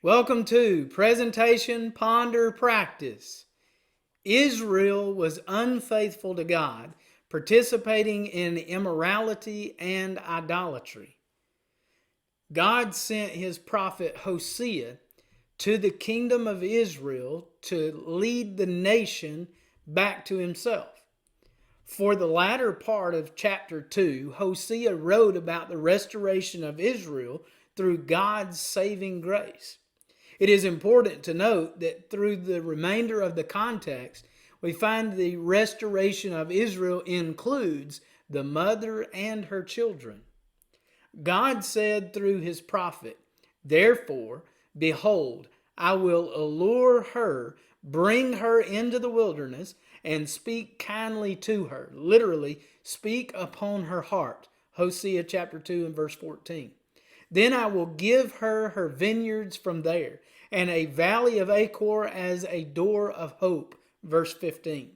Welcome to Presentation, Ponder, Practice. Israel was unfaithful to God, participating in immorality and idolatry. God sent his prophet Hosea to the kingdom of Israel to lead the nation back to himself. For the latter part of chapter 2, Hosea wrote about the restoration of Israel through God's saving grace. It is important to note that through the remainder of the context, we find the restoration of Israel includes the mother and her children. God said through his prophet, "Therefore, behold, I will allure her, bring her into the wilderness, and speak kindly to her." Literally, speak upon her heart. Hosea chapter 2 and verse 14. "Then I will give her her vineyards from there, and a valley of Achor as a door of hope." Verse 15.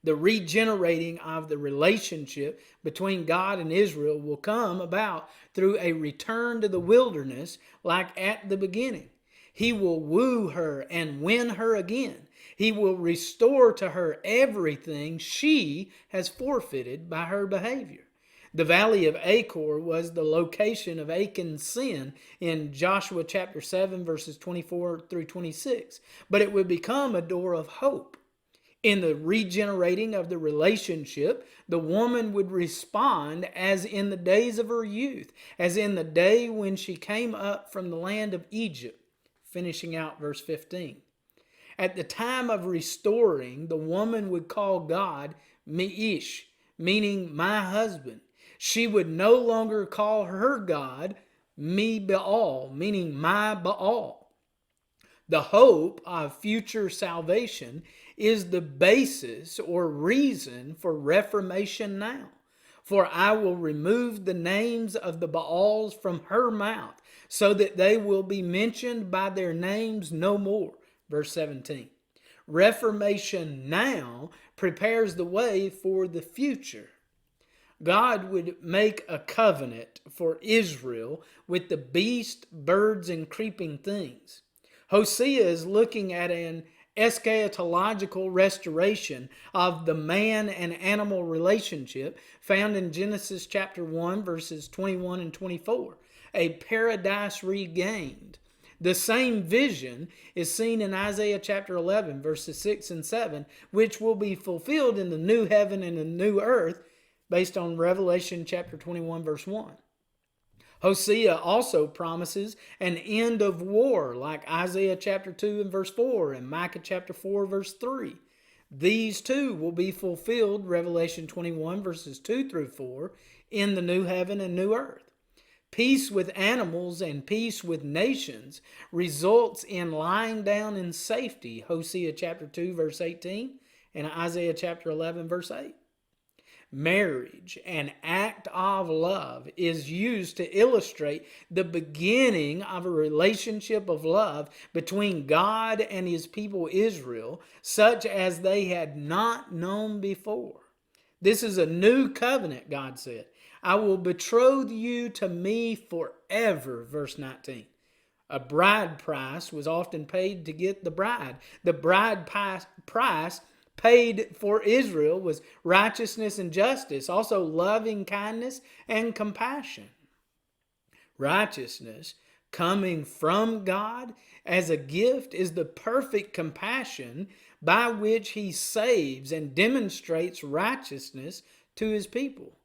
The regenerating of the relationship between God and Israel will come about through a return to the wilderness like at the beginning. He will woo her and win her again. He will restore to her everything she has forfeited by her behavior. The valley of Achor was the location of Achan's sin in Joshua chapter 7 verses 24 through 26, but it would become a door of hope. In the regenerating of the relationship, the woman would respond as in the days of her youth, as in the day when she came up from the land of Egypt, finishing out verse 15. At the time of restoring, the woman would call God Mi'ish, meaning my husband. She would no longer call her God Mi Baal, meaning my Baal. The hope of future salvation is the basis or reason for reformation now. "For I will remove the names of the Baals from her mouth, so that they will be mentioned by their names no more." Verse 17. Reformation now prepares the way for the future. God would make a covenant for Israel with the beast, birds, and creeping things. Hosea is looking at an eschatological restoration of the man and animal relationship found in Genesis chapter 1 verses 21 and 24, a paradise regained. The same vision is seen in Isaiah chapter 11 verses 6 and 7, which will be fulfilled in the new heaven and the new earth based on Revelation chapter 21 verse 1. Hosea also promises an end of war like Isaiah chapter 2 and verse 4 and Micah chapter 4 verse 3. These too will be fulfilled, Revelation 21 verses 2 through 4, in the new heaven and new earth. Peace with animals and peace with nations results in lying down in safety, Hosea chapter 2 verse 18 and Isaiah chapter 11 verse 8. Marriage, an act of love, is used to illustrate the beginning of a relationship of love between God and his people Israel, such as they had not known before. This is a new covenant, God said. "I will betroth you to me forever," verse 19. A bride price was often paid to get the bride. The bride price paid for Israel was righteousness and justice, also loving kindness and compassion. Righteousness coming from God as a gift is the perfect compassion by which he saves and demonstrates righteousness to his people.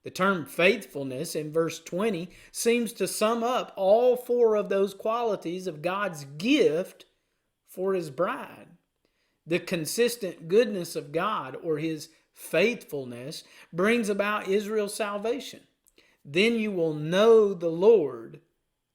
The term faithfulness in verse 20 seems to sum up all four of those qualities of God's gift for his bride. The consistent goodness of God, or his faithfulness, brings about Israel's salvation. "Then you will know the Lord,"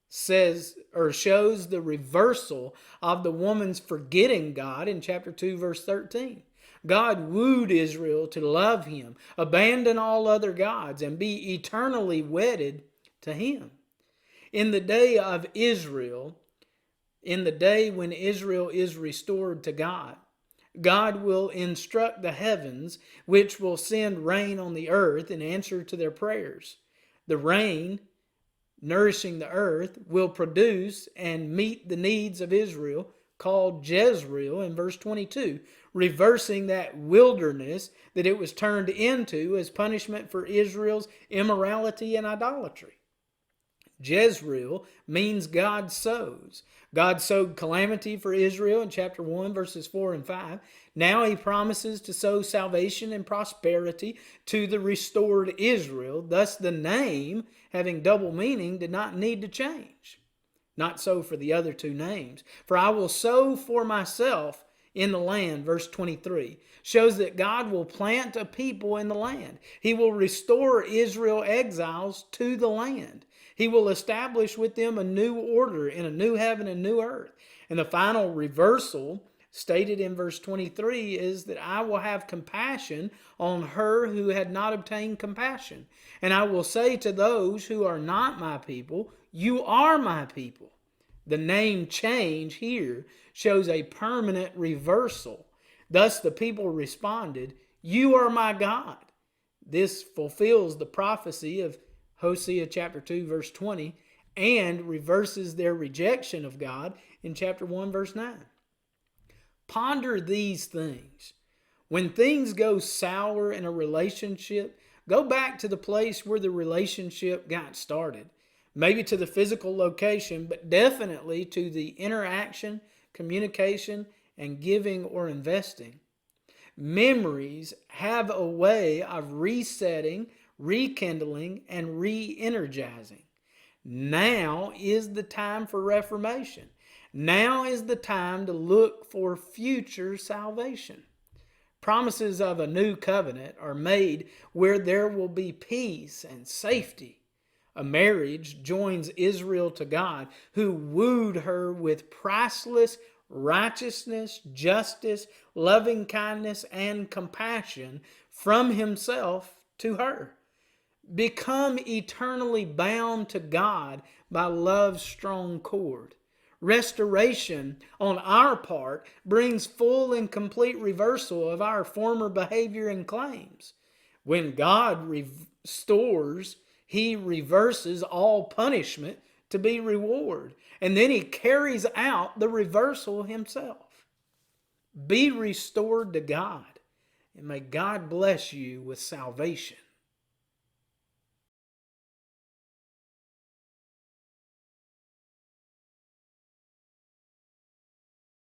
says or shows the reversal of the woman's forgetting God in chapter 2 verse 13. God wooed Israel to love him, abandon all other gods, and be eternally wedded to him. In the day of Israel, in the day when Israel is restored to God, God will instruct the heavens, which will send rain on the earth in answer to their prayers. The rain, nourishing the earth, will produce and meet the needs of Israel, called Jezreel in verse 22, reversing that wilderness that it was turned into as punishment for Israel's immorality and idolatry. Jezreel means God sows. God sowed calamity for Israel in chapter 1, verses 4 and 5. Now he promises to sow salvation and prosperity to the restored Israel. Thus the name, having double meaning, did not need to change. Not so for the other two names. For I will sow for myself in the land, verse 23, shows that God will plant a people in the land. He will restore Israel exiles to the land. He will establish with them a new order in a new heaven and new earth. And the final reversal stated in verse 23 is that I will have compassion on her who had not obtained compassion. And I will say to those who are not my people, you are my people. The name change here shows a permanent reversal. Thus the people responded, you are my God. This fulfills the prophecy of Hosea chapter 2 verse 20 and reverses their rejection of God in chapter 1 verse 9. Ponder these things. When things go sour in a relationship, go back to the place where the relationship got started. Maybe to the physical location, but definitely to the interaction, communication, and giving or investing. Memories have a way of resetting, rekindling, and re-energizing. Now is the time for reformation. Now is the time to look for future salvation. Promises of a new covenant are made where there will be peace and safety. A marriage joins Israel to God, who wooed her with priceless righteousness, justice, loving kindness, and compassion from himself to her. Become eternally bound to God by love's strong cord. Restoration on our part brings full and complete reversal of our former behavior and claims. When God restores, he reverses all punishment to be reward. And then he carries out the reversal himself. Be restored to God. And may God bless you with salvation.